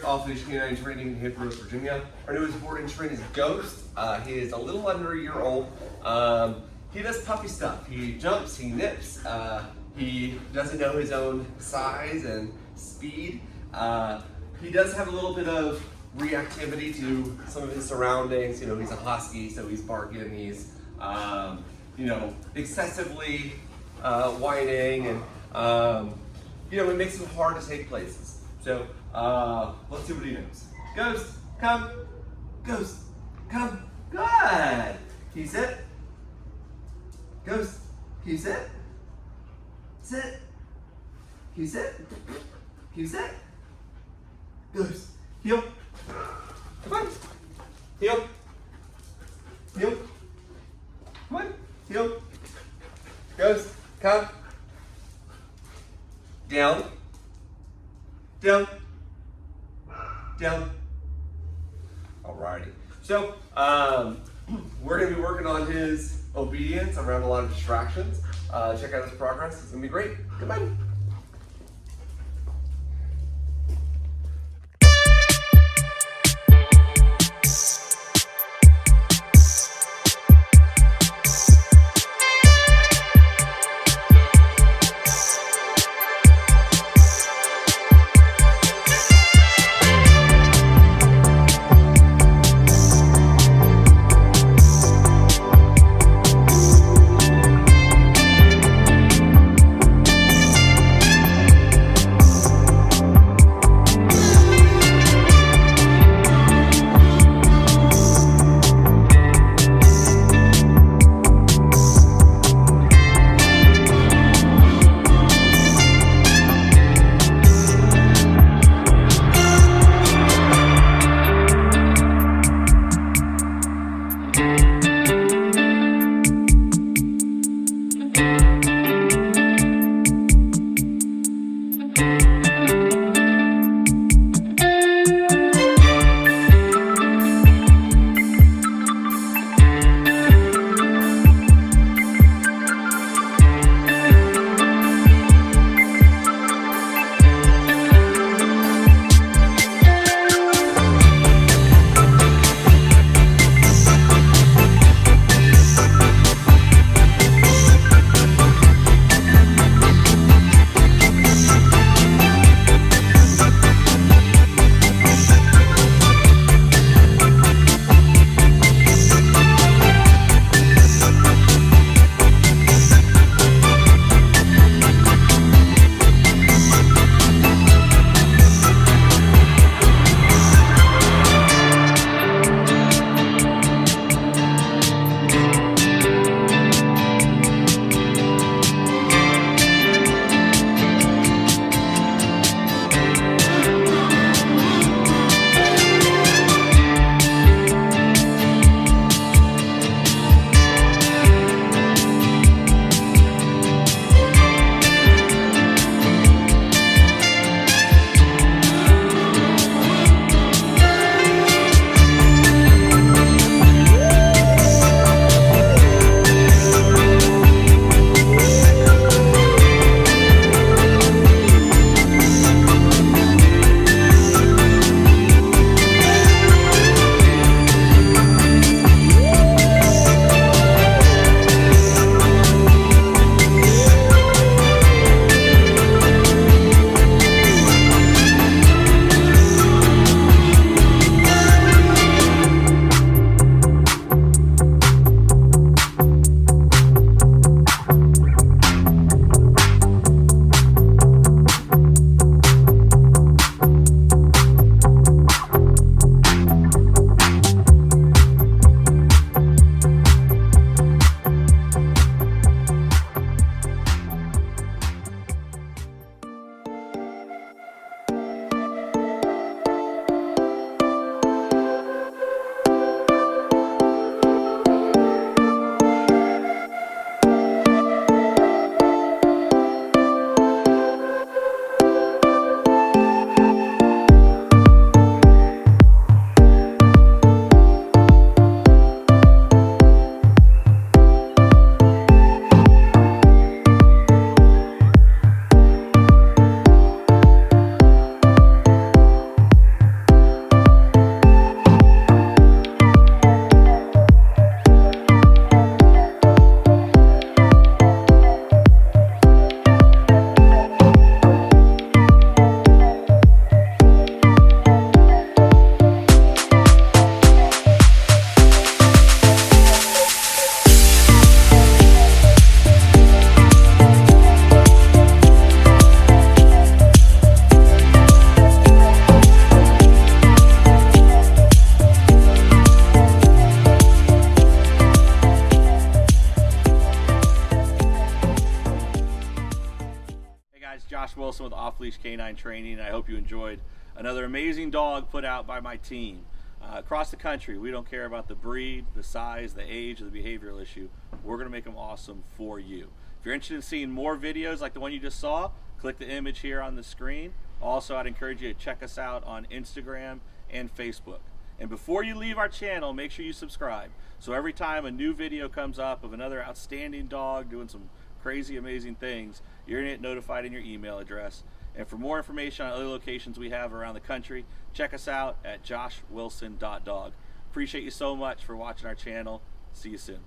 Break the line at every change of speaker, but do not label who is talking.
off-leash canine training in Hampton Roads, Virginia. Our newest boarding strain is Ghost. He is a little under a year old. He does puppy stuff. He jumps, he nips, he doesn't know his own size and speed. He does have a little bit of reactivity to some of his surroundings. You know, he's a Husky, so he's barking, he's, you know, excessively whining, and, you know, it makes him hard to take places. So, let's see what he knows. Ghost, come. Ghost, come. Good. Can you sit? Ghost, can you sit? Sit. Can you sit? Can you sit? Ghost, heel. Come on. Heel. Heel. Come on. Heel. Ghost, come. Down. Down. Down. Alrighty. So, we're going to be working on his obedience around a lot of distractions. Check out his progress. It's going to be great. Goodbye.
Wilson with Off Leash Canine Training, and I hope you enjoyed another amazing dog put out by my team. Across the country, we don't care about the breed, the size, the age, or the behavioral issue. We're going to make them awesome for you. If you're interested in seeing more videos like the one you just saw, click the image here on the screen. Also, I'd encourage you to check us out on Instagram and Facebook. And before you leave our channel, make sure you subscribe. So every time a new video comes up of another outstanding dog doing some crazy, amazing things, you're going to get notified in your email address. And for more information on other locations we have around the country, check us out at joshwilson.dog. Appreciate you so much for watching our channel. See you soon.